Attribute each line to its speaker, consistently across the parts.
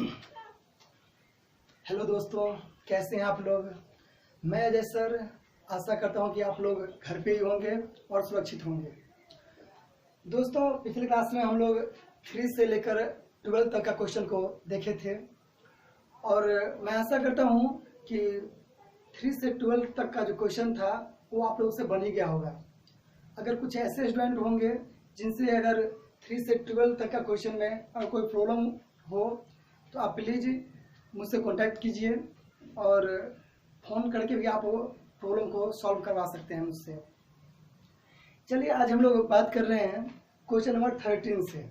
Speaker 1: Hello दोस्तों, कैसे हैं आप लोग। मैं अजय सर आशा करता हूं कि आप लोग घर पे ही होंगे और सुरक्षित होंगे। दोस्तों, पिछले क्लास में हम लोग 3 से लेकर 12 तक का क्वेश्चन को देखे थे और मैं आशा करता हूं कि 3 से 12 तक का जो क्वेश्चन था वो आप लोगों से बन ही गया होगा। अगर कुछ ऐसे स्टूडेंट होंगे जिनसे अगर 3 से 12 तक का क्वेश्चन में अगर कोई प्रॉब्लम हो तो आप प्लीज़ मुझसे कांटेक्ट कीजिए और फ़ोन करके भी आप प्रॉब्लम को सॉल्व करवा सकते हैं मुझसे। चलिए, आज हम लोग बात कर रहे हैं क्वेश्चन नंबर 13 से।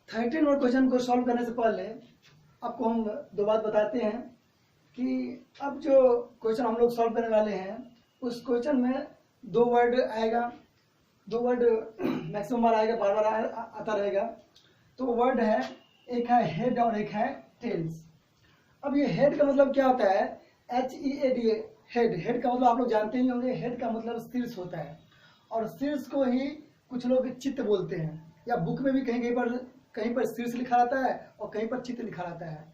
Speaker 1: 13 नंबर क्वेश्चन को सॉल्व करने से पहले आपको हम दो बात बताते हैं कि अब जो क्वेश्चन हम लोग सॉल्व करने वाले हैं उस क्वेश्चन में 2 वर्ड आएगा, 2 वर्ड मैक्सिमम बार आएगा, बार बार आता रहेगा। तो वर्ड है, एक है हेड और एक है टेल्स। अब ये हेड का मतलब क्या होता है? HEAD, head. हेड का मतलब आप लोग जानते ही होंगे, हेड का मतलब शीर्ष होता है और शीर्ष को ही कुछ लोग चित्त बोलते हैं, या बुक में भी कहीं पर शीर्ष लिखा रहता है और कहीं पर चित्त लिखा रहता है।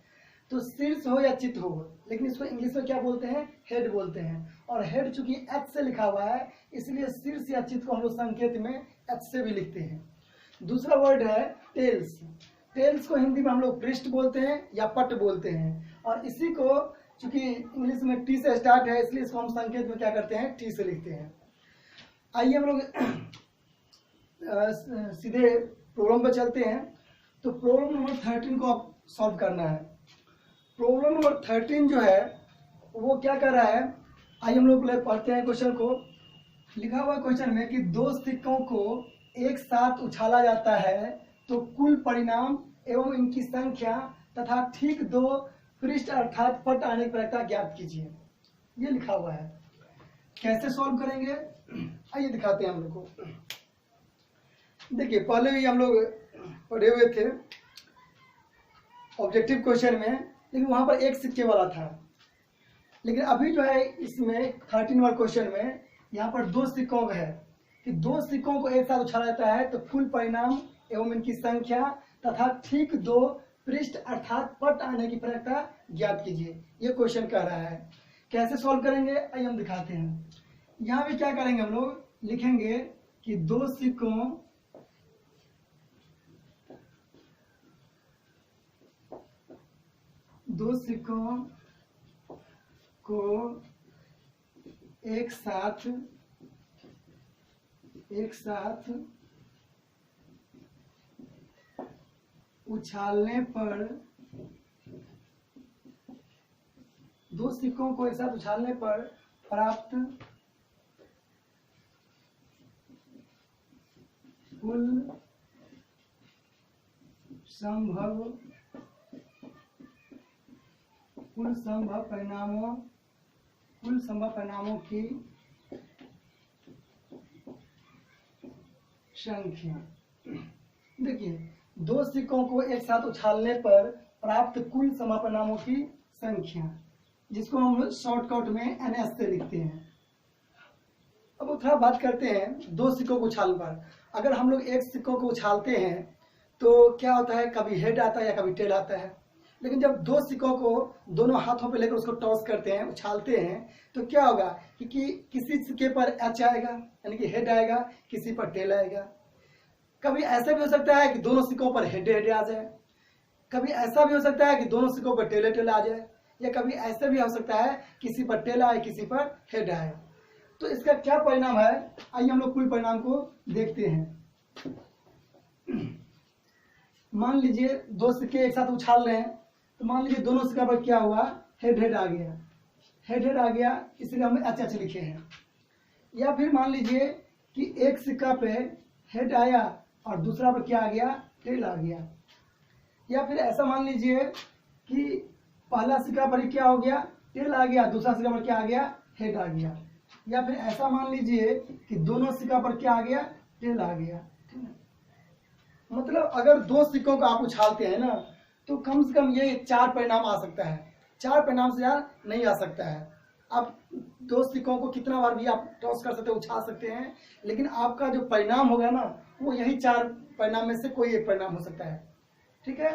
Speaker 1: तो शीर्ष हो या चित्त हो, लेकिन इसको इंग्लिश में क्या बोलते हैं? हेड बोलते हैं। और हेड चूंकि H से लिखा हुआ है इसलिए शीर्ष या चित्त को हम लोग संकेत में H से भी लिखते हैं। दूसरा वर्ड है टेल्स। टेल्स को हिंदी में हम लोग पृष्ठ बोलते हैं या पट बोलते हैं, और इसी को चूंकि इंग्लिश में टी से स्टार्ट है इसलिए इसको हम संकेत में क्या करते हैं? टी से लिखते हैं। आइए हम लोग सीधे प्रॉब्लम पर चलते हैं। तो प्रॉब्लम नंबर 13 को आप सॉल्व करना है। प्रॉब्लम नंबर 13 जो है वो क्या कर रहा है, आइए हम लोग पढ़ते हैं क्वेश्चन को। लिखा हुआ क्वेश्चन में कि 2 सिक्कों को एक साथ उछाला जाता है तो कुल परिणाम एवं इनकी संख्या तथा ठीक 2 पृष्ठ अर्थात पट आने की प्रक्रिया ज्ञात कीजिए। ये लिखा हुआ है। कैसे सॉल्व करेंगे आइए दिखाते हैं हम लोग को। देखिए, पहले भी हम लोग पढ़े हुए थे ऑब्जेक्टिव क्वेश्चन में, लेकिन वहां पर एक सिक्के वाला था। लेकिन अभी जो है इसमें 13 वाले क्वेश्चन में यहाँ पर 2 सिक्कों का है कि 2 सिक्कों को एक साथ उछाला जाता है तो कुल परिणाम एवं इनकी संख्या तथा ठीक 2 पृष्ठ अर्थात पट आने की प्रक्रिया ज्ञात कीजिए। ये क्वेश्चन कह रहा है। कैसे सॉल्व करेंगे आइए हम दिखाते हैं। यहाँ भी क्या करेंगे, हम लोग लिखेंगे कि 2 सिक्कों को एक साथ उछालने पर 2 सिक्कों को एक साथ उछालने पर प्राप्त कुल संभव परिणामों की संख्या। देखिए, 2 सिक्कों को एक साथ उछालने पर प्राप्त कुल संभव परिणामों की संख्या, जिसको हम शॉर्टकट में NS से लिखते हैं। अब थोड़ा बात करते हैं 2 सिक्कों को उछालने पर। अगर हम लोग एक सिक्कों को उछालते हैं तो क्या होता है, कभी हेड आता है या कभी टेल आता है। लेकिन जब 2 सिक्कों को दोनों हाथों पे लेकर उसको टॉस करते हैं, उछालते हैं, तो क्या होगा कि किसी सिक्के पर H आएगा यानी कि हेड आएगा, किसी पर टेल आएगा। कभी ऐसा भी हो सकता है कि दोनों सिक्कों पर हेड आ जाए, कभी ऐसा भी हो सकता है कि दोनों सिक्कों पर टेल आ जाए, या कभी ऐसा भी हो सकता है किसी पर टेल आए किसी पर हेड आए। तो इसका क्या परिणाम है आइए हम लोग कुल परिणाम को देखते हैं। मान लीजिए 2 सिक्के एक साथ उछाल रहे हैं, तो मान लीजिए दोनों सिक्का पर क्या हुआ, हेड आ गया, हेड आ गया, इसलिए हम H लिखे हैं। या फिर मान लीजिए कि एक सिक्का पे हेड आया और दूसरा पर क्या आ गया, टेल आ गया। या फिर ऐसा मान लीजिए कि पहला सिक्का पर क्या हो गया, टेल आ गया, दूसरा सिक्का पर क्या आ गया, हेड आ गया। या फिर ऐसा मान लीजिए कि दोनों सिक्का पर क्या आ गया, टेल आ गया। मतलब अगर 2 सिक्कों को आप उछालते हैं ना तो कम से कम ये 4 परिणाम आ सकता है। 4 परिणाम से ज्यादा नहीं आ सकता है। आप 2 सिक्कों को कितना बार भी आप टॉस कर सकते हैं, उछाल सकते हैं, लेकिन आपका जो परिणाम होगा ना वो यही 4 परिणाम में से कोई एक परिणाम हो सकता है। ठीक है,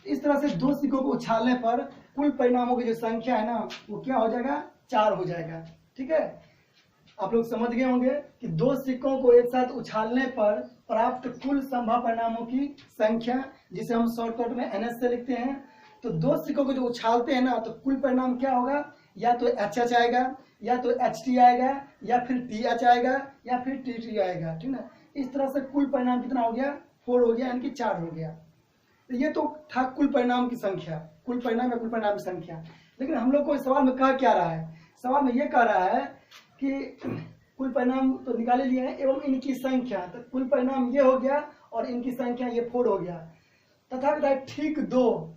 Speaker 1: इस तरह से दो सिक्कों को उछालने पर कुल परिणामों की जो संख्या है ना वो क्या हो जाएगा, 4 हो जाएगा। ठीक है, आप लोग समझ गए होंगे कि दो सिक्कों को एक साथ उछालने पर प्राप्त कुल संभव परिणामों की संख्या, जिसे हम शॉर्टकट में NS से लिखते हैं। तो दो सिक्कों को जो उछालते हैं ना तो कुल परिणाम क्या होगा, या तो HH आएगा, या तो HT आएगा, या फिर TH आएगा, या फिर TT आएगा। ठीक है, इस तरह से कुल परिणाम कितना हो गया, 4 हो गया, यानी कि 4 हो गया। तो ये तो था कुल परिणाम की संख्या, कुल परिणाम या कुल परिणाम की संख्या। लेकिन हम लोग को इस सवाल में कहा क्या रहा है, सवाल में ये कह रहा है कि कुल परिणाम तो निकाले लिए हैं एवं इनकी संख्या, तो कुल परिणाम ये हो गया और इनकी संख्या ये 4 हो गया। तथा ठीक दो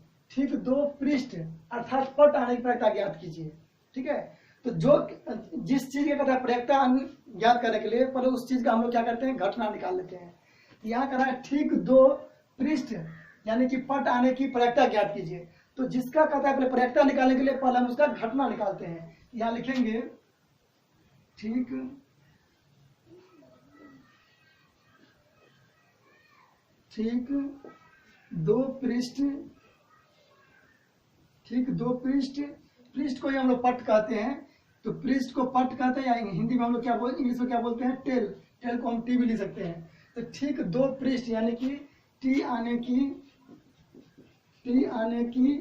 Speaker 1: पृष्ठ अर्थात पट आने की प्रक्रिया ज्ञात कीजिए। ठीक है, तो जो जिस चीज का कथा प्रक्रिया ज्ञात करने के लिए पहले उस चीज का हम लोग क्या करते हैं, घटना निकाल लेते हैं। यहाँ कह रहा है ठीक दो पृष्ठ यानी कि पट आने की प्रक्रिया ज्ञात कीजिए। तो जिसका कहता है पहले प्रक्रिया निकालने के लिए पहले हम उसका घटना निकालते हैं। यहाँ लिखेंगे ठीक दो पृष्ठ, पृष्ठ को ही हम लोग पट कहते हैं। तो पृष्ठ को पट कहते हैं, या हिंदी में हम लोग क्या बोलते, इंग्लिश में क्या बोलते हैं, टेल को हम टी भी लिख सकते हैं। तो ठीक दो पृष्ठ यानी कि टी आने की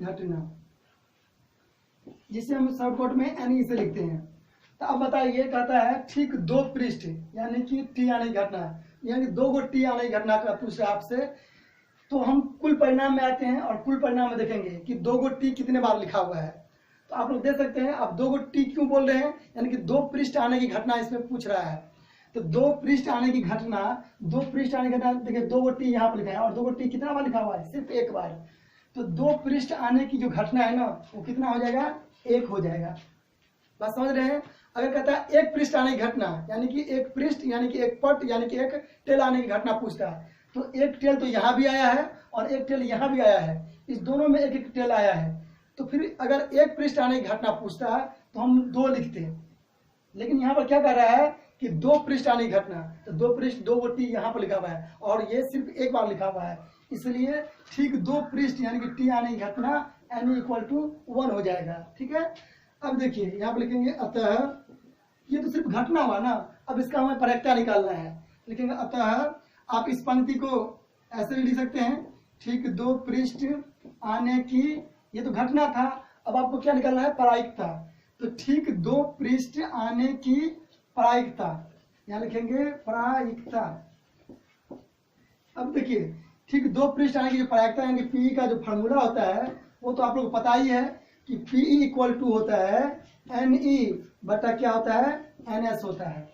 Speaker 1: घटना, जिसे हम शॉर्टकट में NE से लिखते हैं। तो अब बताइए, कहता है ठीक दो पृष्ठ यानी कि टी आने की घटना, यानी 2 गो टी आने की घटना का पूछ रहा है आपसे। तो हम कुल परिणाम में आते हैं और कुल परिणाम में देखेंगे कि 2 गो टी कितने बार लिखा हुआ है। तो आप लोग देख सकते हैं, अब 2 गो टी क्यों बोल रहे हैं, यानी कि 2 पृष्ठ आने की घटना इसमें पूछ रहा है। तो 2 पृष्ठ आने की घटना, देखिए 2 गो टी यहाँ पर लिखा है और 2 गो टी कितना बार लिखा हुआ है, सिर्फ एक बार। तो 2 पृष्ठ आने की जो घटना है ना वो कितना हो जाएगा, 1 हो जाएगा। बात समझ रहे हैं। अगर कहता है एक पृष्ठ आने की घटना यानी कि एक पृष्ठ यानी कि एक पट यानी कि एक टेल आने की घटना पूछता है, तो एक टेल तो यहाँ भी आया है और एक टेल यहाँ भी आया है, इस दोनों में एक एक टेल आया है। तो फिर अगर एक पृष्ठ आने की घटना पूछता है तो हम 2 लिखते हैं। लेकिन यहाँ पर क्या कर रहा है कि 2 पृष्ठ आने की घटना, तो 2 पृष्ठ 2 गो टी यहाँ पर लिखा हुआ है और ये सिर्फ एक बार लिखा हुआ है, इसलिए ठीक 2 पृष्ठ यानी कि टी आने की घटना NE = 1 हो जाएगा। ठीक है, अब देखिए यहाँ पर लिखेंगे अतः, ये तो सिर्फ घटना हुआ ना, अब इसका हमें प्रक्रिया निकालना है। लिखेंगे अतः, आप इस पंक्ति को ऐसे भी लिख सकते हैं, ठीक 2 पृष्ठ आने की, ये तो घटना था, अब आपको क्या निकालना है, प्रायिकता। तो ठीक 2 पृष्ठ आने की प्रायिकता, यहाँ लिखेंगे प्रायिकता। अब देखिए ठीक 2 पृष्ठ आने की जो प्रायिकता यानी PE का जो फॉर्मूला होता है वो तो आप लोग को पता ही है कि PE = होता है NE बटा क्या होता है, NS होता है।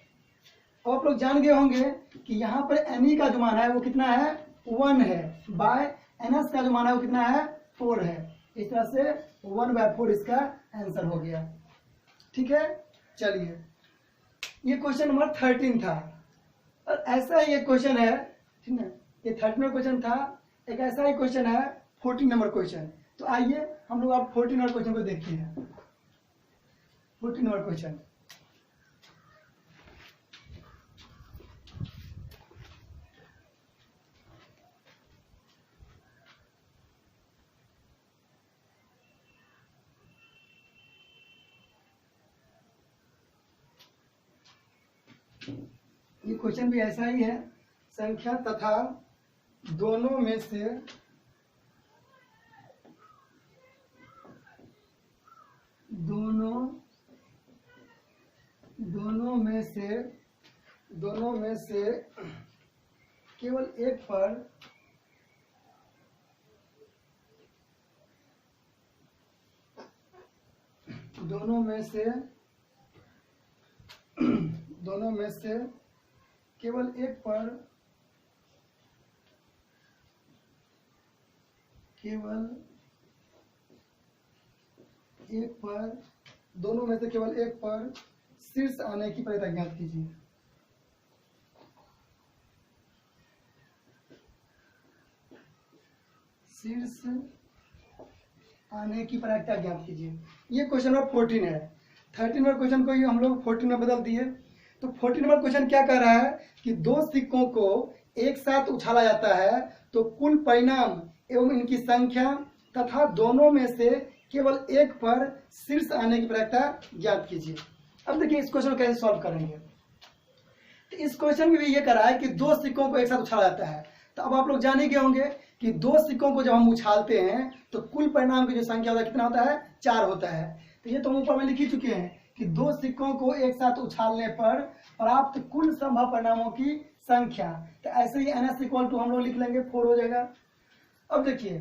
Speaker 1: अब आप लोग जान गए होंगे कि यहाँ पर NE का जो मान है वो कितना है, 1 है, बाय NS का जो मान है वो कितना है, 4 है। इस तरह से 1/4 इसका आंसर हो गया। ठीक है, चलिए ये क्वेश्चन नंबर 13 था। और ऐसा ही एक क्वेश्चन है, ठीक है, ये 13 क्वेश्चन था। एक ऐसा ही क्वेश्चन है 14 नंबर क्वेश्चन। तो आइए हम लोग अब 14 नंबर क्वेश्चन को देखते हैं। 14 नंबर क्वेश्चन, ये क्वेश्चन भी ऐसा ही है, संख्या तथा दोनों में से केवल एक पर दोनों में से केवल एक पर दोनों में से केवल एक पर शीर्ष आने की प्रक्रिया ज्ञात कीजिए। शीर्ष आने की प्रक्रिया ज्ञात कीजिए। ये क्वेश्चन नंबर 14 है। 13 नंबर क्वेश्चन को हम लोग 14 में बदल दिए। तो 14 नंबर क्वेश्चन क्या कह रहा है कि दो सिक्कों को एक साथ उछाला जाता है तो कुल परिणाम एवं इनकी संख्या तथा दोनों में से केवल एक पर शीर्ष आने की प्रक्रिया ज्ञात कीजिए। अब देखिए इस क्वेश्चन को कैसे सॉल्व करेंगे। तो इस क्वेश्चन में भी ये करा है कि दो सिक्कों को एक साथ उछाला जाता है। तो अब आप लोग जाने के होंगे कि दो सिक्कों को जब हम उछालते हैं तो कुल परिणाम की जो संख्या होता है कितना होता है, 4 होता है। तो ये तो हम ऊपर में लिख ही चुके हैं कि दो सिक्कों को एक साथ उछालने पर प्राप्त कुल संभव परिणामों की संख्या। तो ऐसे ही NS इक्वल टू हम लोग लिख लेंगे 4 हो जाएगा। अब देखिए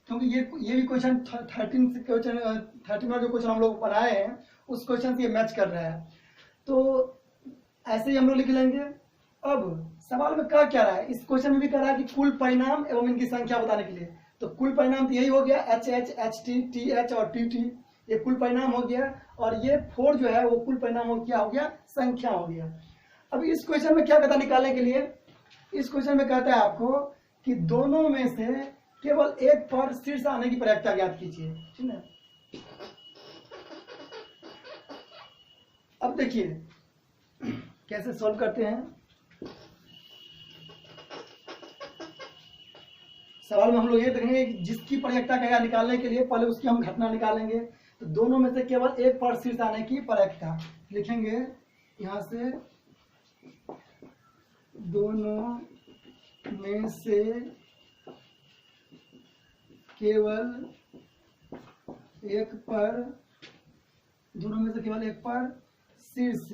Speaker 1: क्योंकि ये भी क्वेश्चन 13 में जो क्वेश्चन हम लोग बनाए हैं उस क्वेश्चन से ये मैच कर रहा है, तो ऐसे ही हम लोग लिख लेंगे। अब सवाल में क्या रहा है, इस क्वेश्चन में भी कह रहा है कि कुल परिणाम एवं इनकी संख्या बताने के लिए। तो कुल परिणाम तो यही हो गया HH, HT, TH और TT, ये कुल परिणाम हो गया। और ये 4 जो है वो कुल परिणाम हो गया संख्या हो गया। अब इस क्वेश्चन में क्या कहता निकालने के लिए, इस क्वेश्चन में कहता है आपको कि दोनों में से केवल एक पर शीर्ष आने की प्रक्रिया ज्ञात कीजिए, ठीक है। अब देखिए कैसे सॉल्व करते हैं। सवाल में हम लोग ये देखेंगे कि जिसकी प्रक्रिया का निकालने के लिए पहले उसकी हम घटना निकालेंगे। तो दोनों में से केवल एक पर शीर्ष आने की प्रक्रिया लिखेंगे यहां से, दोनों में से केवल एक पर, दोनों में से केवल एक पर शीर्ष,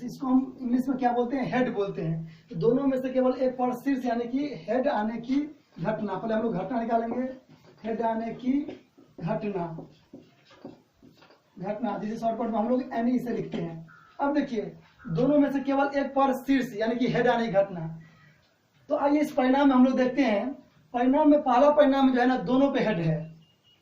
Speaker 1: इसको हम इंग्लिश में क्या बोलते हैं, हेड बोलते हैं। तो दोनों में से केवल एक पर शीर्ष यानी कि हेड आने की घटना, पहले हम लोग घटना निकालेंगे, हेड आने की घटना जिसे शॉर्टकट में हम लोग NE से लिखते हैं। अब देखिए दोनों में से केवल एक पर शीर्ष यानी कि हेड आने की घटना। तो आइए इस परिणाम में हम लोग देखते हैं। परिणाम में पहला परिणाम जो है ना, दोनों पे हेड है।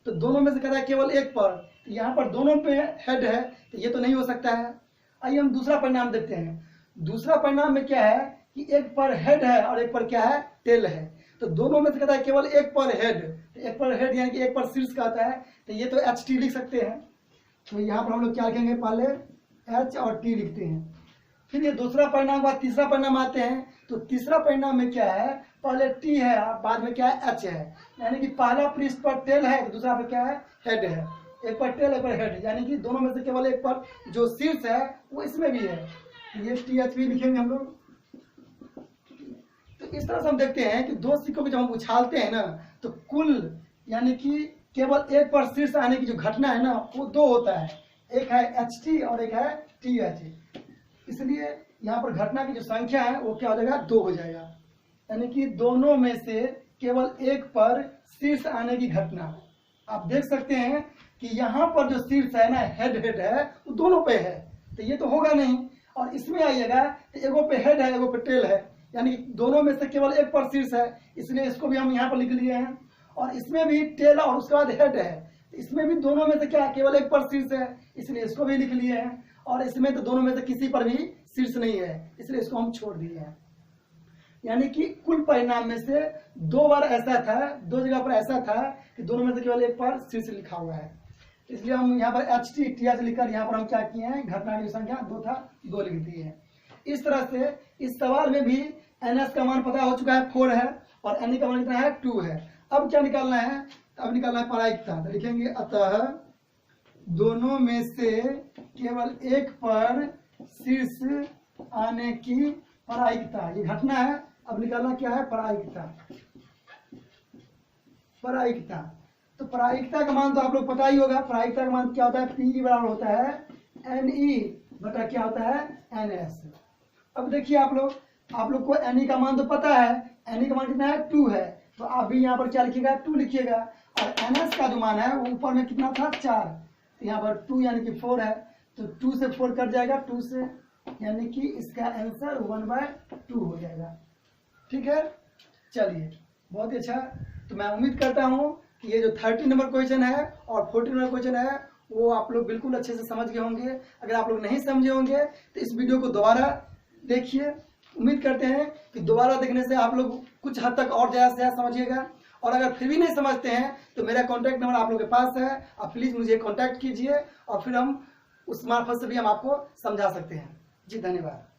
Speaker 1: तो दोनों में से कह रहा है केवल एक पर, तो यहाँ पर दोनों पे हेड है, तो ये तो नहीं हो सकता है। आइए हम दूसरा परिणाम देखते हैं। दूसरा परिणाम में क्या है कि एक पर हेड है और एक पर क्या है, टेल है। तो दोनों में से कहता है केवल एक पर हेड, तो एक पर हेड यानी कि एक पर शीर्ष का आता है, तो ये तो HT लिख सकते हैं। तो यहाँ पर हम लोग क्या लिखेंगे, पहले H और T लिखते हैं। फिर ये दूसरा परिणाम बाद तीसरा परिणाम आते हैं। तो तीसरा परिणाम में क्या है, पहले T है बाद में क्या है, H है। यानी कि पहला पृष्ठ पर टेल है, दूसरा पर क्या है, हेड है। एक पर टेल एक पर हेड, यानी कि दोनों में से केवल एक पर जो शीर्ष है वो इसमें भी है। ये TH भी लिखेंगे हम लोग। तो इस तरह से हम देखते हैं कि दो सिक्कों को जब हम उछालते हैं ना, तो कुल यानी कि केवल एक पर शीर्ष आने की जो घटना है ना, वो 2 होता है। एक है HT और एक है TH। इसलिए यहाँ पर घटना की जो संख्या है वो क्या हो जाएगा, 2 हो जाएगा। यानी कि दोनों में से केवल एक पर शीर्ष आने की घटना। आप देख सकते हैं कि यहाँ पर जो शीर्ष है ना, हेड है, वो दोनों पे है, तो ये तो होगा नहीं। और इसमें आइएगा तो एगो पे हेड है एगो पे टेल है, यानी कि दोनों में से केवल एक पर शीर्ष है, इसलिए इसको भी हम यहाँ पर लिख लिए हैं। और इसमें भी टेल और उसके बाद हेड है, इसमें भी दोनों में से क्या केवल एक पर शीर्ष है, इसलिए इसको भी लिख लिए हैं। और इसमें तो दोनों में से किसी पर भी शीर्ष नहीं है, इसलिए इसको हम छोड़ दिए हैं। यानी कि कुल परिणाम में से 2 बार ऐसा था, 2 जगह पर ऐसा था कि दोनों में से केवल एक पर शीर्ष लिखा हुआ है। इसलिए हम यहाँ पर HT TH लिखकर यहाँ पर हम क्या किए हैं, घटना की संख्या 2 था, 2 लिख दिए हैं। इस तरह से इस सवाल में भी NS का मान पता हो चुका है, 4 है, और NE का मान कितना है, 2 है। अब क्या निकालना है, अब निकालना है प्रायिकता। तो लिखेंगे अतः दोनों में से केवल एक पर शीर्ष आने की प्रायिकता, ये घटना है। अब निकालना क्या है, प्रायिकता। तो प्रायिकता का मान तो आप लोग पता ही होगा। प्रायिकता का मान क्या होता है, P बराबर होता है NE बटा क्या होता है, NS। अब देखिए आप लोग को NE का मान तो पता है, NE का मान कितना है, 2 है। तो आप भी यहाँ पर क्या लिखिएगा, 2 लिखिएगा। और NS का जो मान है वो ऊपर में कितना था, 4, तो यहाँ पर 2 यानी कि 4 है। तो 2 से 4 कट जाएगा, 2 से, यानी कि इसका आंसर 1/2 हो जाएगा। ठीक है, चलिए बहुत ही अच्छा। तो मैं उम्मीद करता हूँ कि ये जो 30 नंबर क्वेश्चन है और 40 नंबर क्वेश्चन है वो आप लोग बिल्कुल अच्छे से समझ गए होंगे। अगर आप लोग नहीं समझे होंगे तो इस वीडियो को दोबारा देखिए। उम्मीद करते हैं कि दोबारा देखने से आप लोग कुछ हद तक और ज़्यादा से ज़्यादा समझिएगा। और अगर फिर भी नहीं समझते हैं तो मेरा कॉन्टैक्ट नंबर आप लोगों के पास है, आप प्लीज़ मुझे कॉन्टैक्ट कीजिए और फिर हम उस मार्फत से भी हम आपको समझा सकते हैं। जी धन्यवाद।